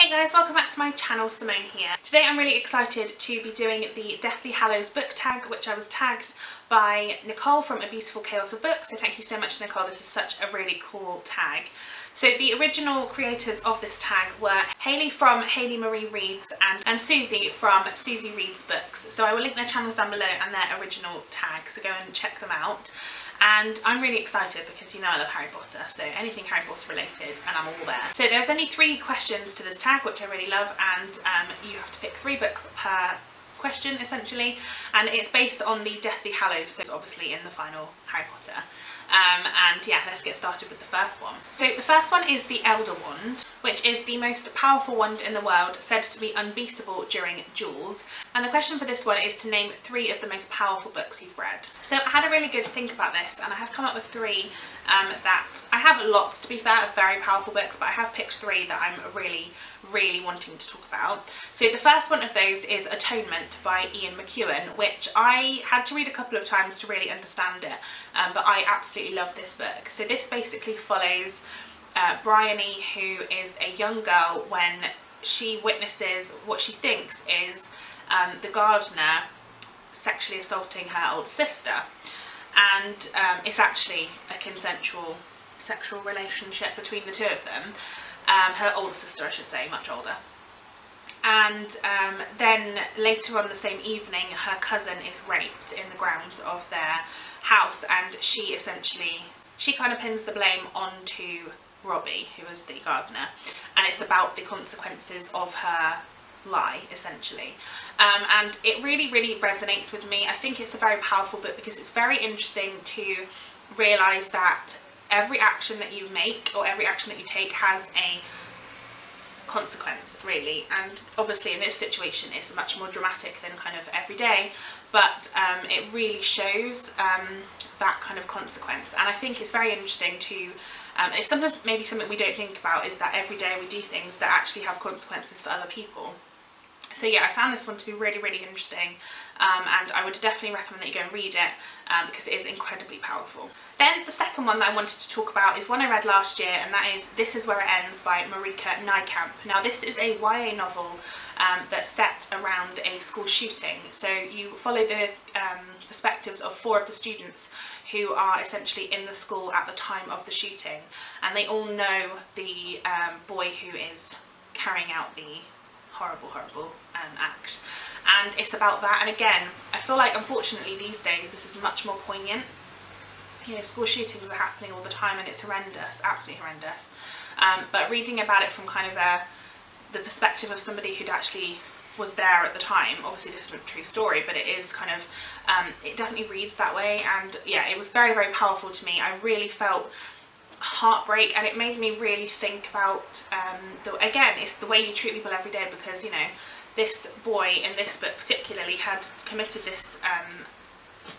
Hey guys, welcome back to my channel, Simone here. Today I'm really excited to be doing the Deathly Hallows book tag, which I was tagged by Nicole from A Beautiful Chaos of Books, so thank you so much, Nicole. This is such a really cool tag. So the original creators of this tag were Hayley from Hayley Marie Reads and Susie from Susie Reads Books. So I will link their channels down below and their original tag, so go and check them out. And I'm really excited because you know I love Harry Potter, so anything Harry Potter related and I'm all there. So there's only 3 questions to this tag, which I really love, and you have to pick 3 books per question essentially, and it's based on the Deathly Hallows, so it's obviously in the final Harry Potter. And yeah, let's get started with the first one. So the first one is the Elder Wand, which is the most powerful wand in the world, said to be unbeatable during duels. And the question for this one is to name 3 of the most powerful books you've read. So I had a really good think about this, and I have come up with 3 that I have lots, to be fair, of very powerful books, but I have picked 3 that I'm really wanting to talk about. So the first one of those is Atonement by Ian McEwan, which I had to read a couple of times to really understand it, but I absolutely love this book. So this basically follows Bryony, who is a young girl, when she witnesses what she thinks is the gardener sexually assaulting her older sister, and it's actually a consensual sexual relationship between the 2 of them. Her older sister, I should say, much older. And then later on the same evening, her cousin is raped in the grounds of their house, and she kind of pins the blame onto Robbie, who is the gardener, and it's about the consequences of her lie, essentially. And it really resonates with me. I think it's a very powerful book because it's very interesting to realise that every action that you make or every action that you take has a consequence, really, and obviously in this situation it's much more dramatic than kind of every day, but it really shows that kind of consequence. And I think it's very interesting to it's sometimes maybe something we don't think about, is that every day we do things that actually have consequences for other people. So yeah, I found this one to be really interesting, and I would definitely recommend that you go and read it because it is incredibly powerful. Then the second one that I wanted to talk about is one I read last year, and that is This Is Where It Ends by Marika Nijkamp. Now this is a YA novel that's set around a school shooting. So you follow the perspectives of 4 of the students who are essentially in the school at the time of the shooting, and they all know the boy who is carrying out the horrible act, and it's about that. And again, I feel like unfortunately these days this is much more poignant. You know, school shootings are happening all the time and it's horrendous, absolutely horrendous, but reading about it from kind of the perspective of somebody who'd actually was there at the time, obviously this isn't a true story, but it is kind of it definitely reads that way. And yeah, it was very powerful to me. I really felt heartbreak, and it made me really think about again, it's the way you treat people every day, because you know, this boy in this book particularly had committed this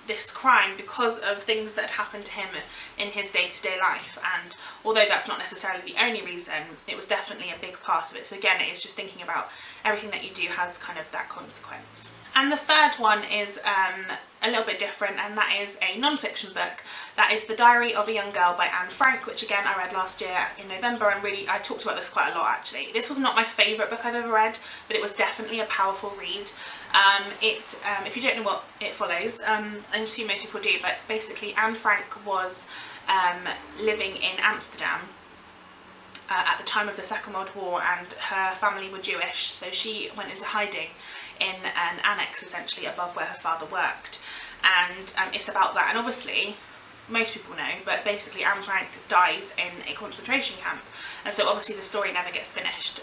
this crime because of things that had happened to him in his day-to-day life, and although that's not necessarily the only reason, it was definitely a big part of it. So again, it is just thinking about everything that you do has kind of that consequence. And the third one is a little bit different, and that is a non-fiction book. That is The Diary of a Young Girl by Anne Frank, which again I read last year in November, and really I talked about this quite a lot actually. This was not my favourite book I've ever read, but it was definitely a powerful read. If you don't know what it follows, I assume most people do, but basically Anne Frank was living in Amsterdam at the time of the Second World War, and her family were Jewish, so she went into hiding in an annex essentially above where her father worked, and it's about that. And obviously most people know, but basically Anne Frank dies in a concentration camp, and so obviously the story never gets finished,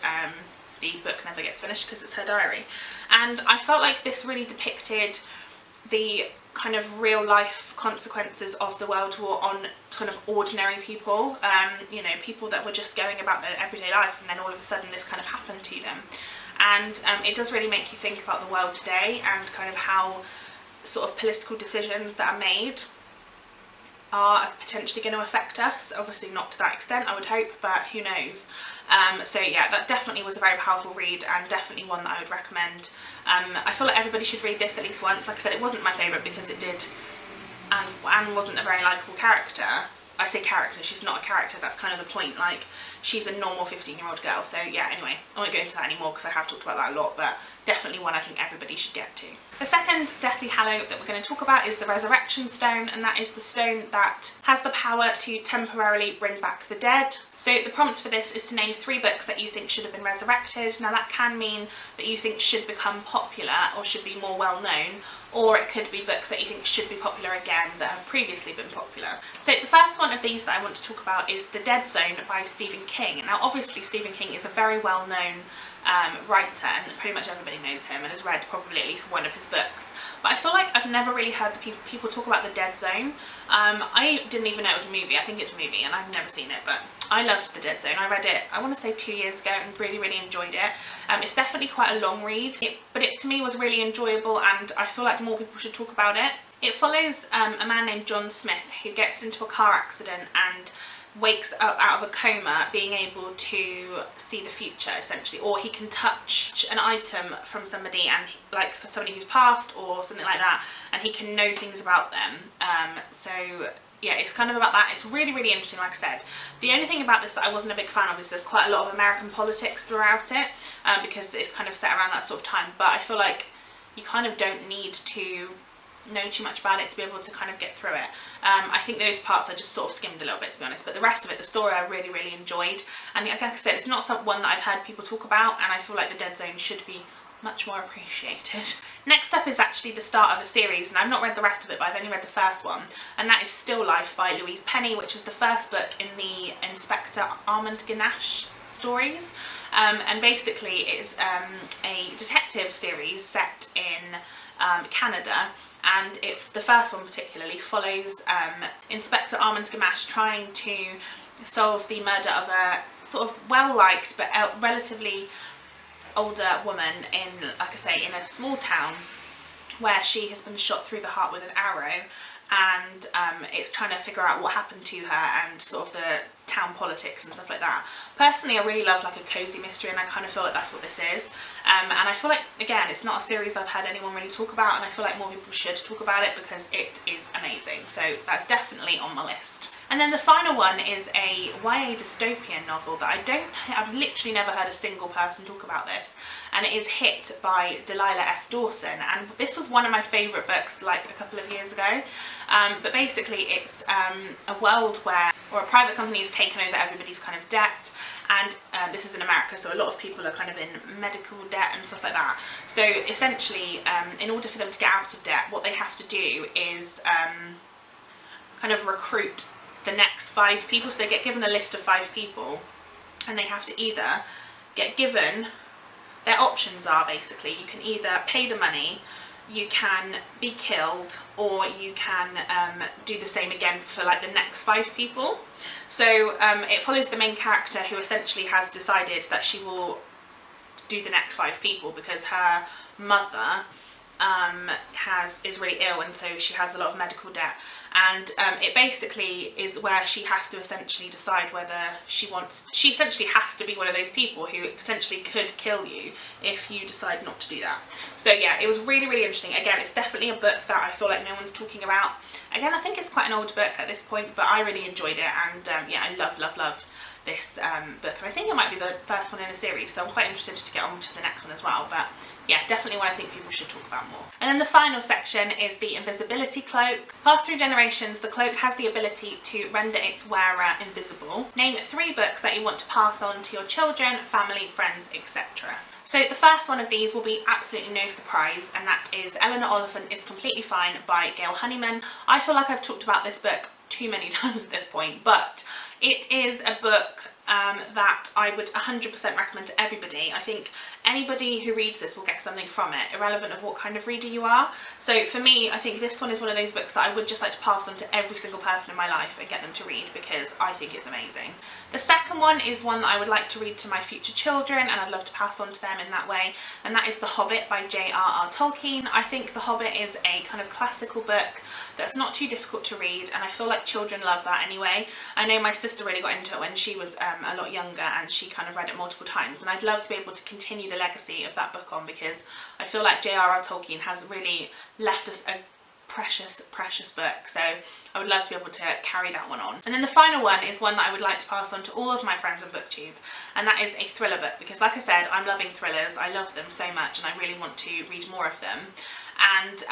the book never gets finished because it's her diary. And I felt like this really depicted the kind of real life consequences of the World War on kind of ordinary people, you know, people that were just going about their everyday life, and then all of a sudden this kind of happened to them. And it does really make you think about the world today, and kind of how sort of political decisions that are made are potentially going to affect us. Obviously not to that extent, I would hope, but who knows. So yeah, that definitely was a very powerful read, and definitely one that I would recommend. I feel like everybody should read this at least once. Like I said, it wasn't my favourite because it did, Anne wasn't a very likeable character. I say character, she's not a character, that's kind of the point. Like, she's a normal 15-year-old girl. So yeah, anyway, I won't go into that anymore because I have talked about that a lot, but definitely one I think everybody should get to. The second Deathly Hallow that we're going to talk about is the Resurrection Stone, and that is the stone that has the power to temporarily bring back the dead. So the prompt for this is to name 3 books that you think should have been resurrected. Now that can mean that you think should become popular or should be more well known, or it could be books that you think should be popular again that have previously been popular. So the first one of these that I want to talk about is The Dead Zone by Stephen King. Now obviously Stephen King is a very well known writer, and pretty much everybody knows him and has read probably at least one of his books, but I feel like I've never really heard people talk about The Dead Zone. I didn't even know it was a movie. I think it's a movie and I've never seen it, but I loved The Dead Zone. I read it, I want to say 2 years ago, and really enjoyed it. It's definitely quite a long read, but it to me was really enjoyable, and I feel like more people should talk about it. It follows a man named John Smith who gets into a car accident and wakes up out of a coma being able to see the future essentially, or he can touch an item from somebody, and like somebody who's passed or something like that, and he can know things about them. So yeah, it's kind of about that. It's really interesting, like I said. The only thing about this that I wasn't a big fan of is there's quite a lot of American politics throughout it, because it's kind of set around that sort of time, but I feel like you kind of don't need to know too much about it to be able to kind of get through it. I think those parts I just sort of skimmed a little bit, to be honest, but the rest of it, the story, I really enjoyed, and like I said, it's not one that I've heard people talk about, and I feel like The Dead Zone should be much more appreciated. Next up is actually the start of a series, and I've not read the rest of it, but I've only read the first one, and that is Still Life by Louise Penny, which is the first book in the Inspector Armand Ganache stories, and basically it's a detective series set in Canada, and the first one particularly follows Inspector Armand Ganache trying to solve the murder of a sort of well-liked but relatively older woman in, like I say, in a small town where she has been shot through the heart with an arrow, and it's trying to figure out what happened to her and sort of the town politics and stuff like that. Personally, I really love like a cozy mystery, and I kind of feel like that's what this is. And I feel like, again, it's not a series I've had anyone really talk about, and I feel like more people should talk about it because it is amazing. So that's definitely on my list. And then the final one is a YA dystopian novel that I've literally never heard a single person talk about this, and it is Hit by Delilah S. Dawson, and this was one of my favourite books like a couple of years ago. But basically it's a world where, or a private company has taken over everybody's kind of debt, and this is in America, so a lot of people are kind of in medical debt and stuff like that. So essentially, in order for them to get out of debt, what they have to do is kind of recruit the next 5 people. So they get given a list of 5 people, and they have to either get given, their options are basically, you can either pay the money, you can be killed, or you can do the same again for like the next 5 people. So it follows the main character who essentially has decided that she will do the next 5 people because her mother is really ill, and so she has a lot of medical debt, and it basically is where she has to essentially decide whether she essentially has to be one of those people who potentially could kill you if you decide not to do that. So yeah, it was really interesting. Again, it's definitely a book that I feel like no one's talking about. Again, I think it's quite an old book at this point, but I really enjoyed it, and yeah, I love this book, and I think it might be the first one in a series, so I'm quite interested to get on to the next one as well. But yeah, definitely one I think people should talk about more. And then the final section is the Invisibility Cloak. Passed through generations, the cloak has the ability to render its wearer invisible. Name 3 books that you want to pass on to your children, family, friends, etc. So the first one of these will be absolutely no surprise, and that is Eleanor Oliphant is Completely Fine by Gail Honeyman. I feel like I've talked about this book too many times at this point, but it is a book that I would 100% recommend to everybody. I think anybody who reads this will get something from it, irrelevant of what kind of reader you are. So for me, I think this one is one of those books that I would just like to pass on to every single person in my life and get them to read, because I think it's amazing. The second one is one that I would like to read to my future children, and I'd love to pass on to them in that way, and that is The Hobbit by J.R.R. Tolkien. I think The Hobbit is a kind of classical book that's not too difficult to read, and I feel like children love that anyway. I know my sister really got into it when she was a lot younger, and she kind of read it multiple times, and I'd love to be able to continue the legacy of that book on, because I feel like J.R.R. Tolkien has really left us a precious book, so I would love to be able to carry that one on. And then the final one is one that I would like to pass on to all of my friends on BookTube, and that is a thriller book, because like I said, I'm loving thrillers. I love them so much and I really want to read more of them. And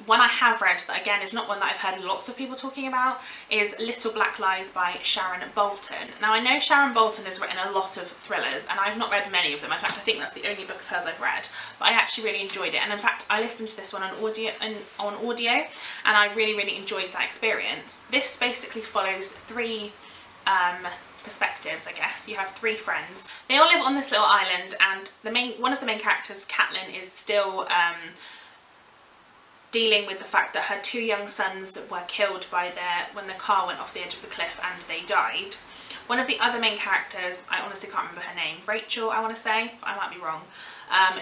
one I have read that again is not one that I've heard lots of people talking about is Little Black Lies by Sharon Bolton. Now I know Sharon Bolton has written a lot of thrillers and I've not read many of them. In fact, I think that's the only book of hers I've read, but I actually really enjoyed it. And in fact, I listened to this one on audio and I really enjoyed that experience. This basically follows three perspectives, I guess. You have three friends. They all live on this little island, and one of the main characters, Catelyn, is still dealing with the fact that her two young sons were killed by when the car went off the edge of the cliff and they died. One of the other main characters, I honestly can't remember her name, Rachel I want to say, but I might be wrong.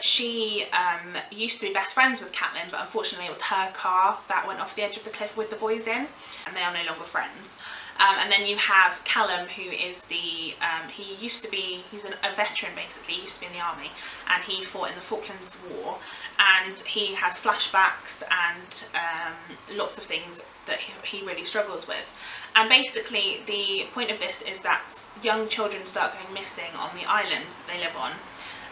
She used to be best friends with Catelyn, but unfortunately it was her car that went off the edge of the cliff with the boys in, and they are no longer friends. And then you have Callum, who is he's a veteran basically. He used to be in the army and he fought in the Falklands War, and he has flashbacks and lots of things that he really struggles with. And basically the point of this is that young children start going missing on the island that they live on.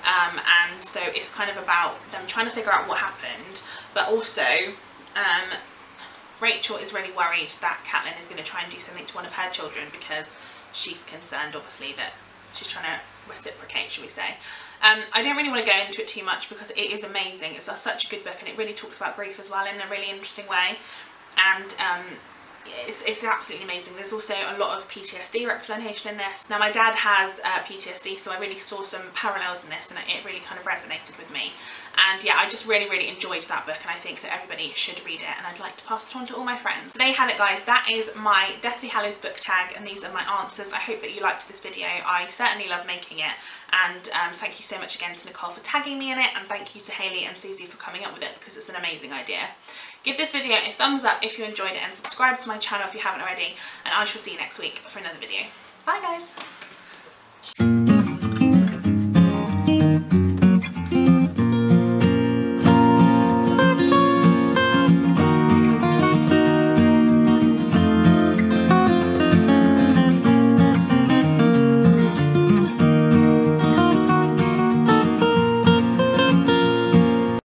And so it's kind of about them trying to figure out what happened, but also Rachel is really worried that Catelyn is going to try and do something to one of her children because she's concerned, obviously, that she's trying to reciprocate, shall we say. I don't really want to go into it too much because it is amazing. It's such a good book and it really talks about grief as well in a really interesting way. And it's absolutely amazing. There's also a lot of PTSD representation in this. Now my dad has PTSD, so I really saw some parallels in this and it really kind of resonated with me. And yeah, I just really enjoyed that book, and I think that everybody should read it, and I'd like to pass it on to all my friends. So there you have it, guys. That is my Deathly Hallows book tag, and these are my answers. I hope that you liked this video. I certainly love making it, and thank you so much again to Nicole for tagging me in it, and thank you to Hayley and Susie for coming up with it because it's an amazing idea. Give this video a thumbs up if you enjoyed it, and subscribe to my channel if you haven't already, and I shall see you next week for another video. Bye guys!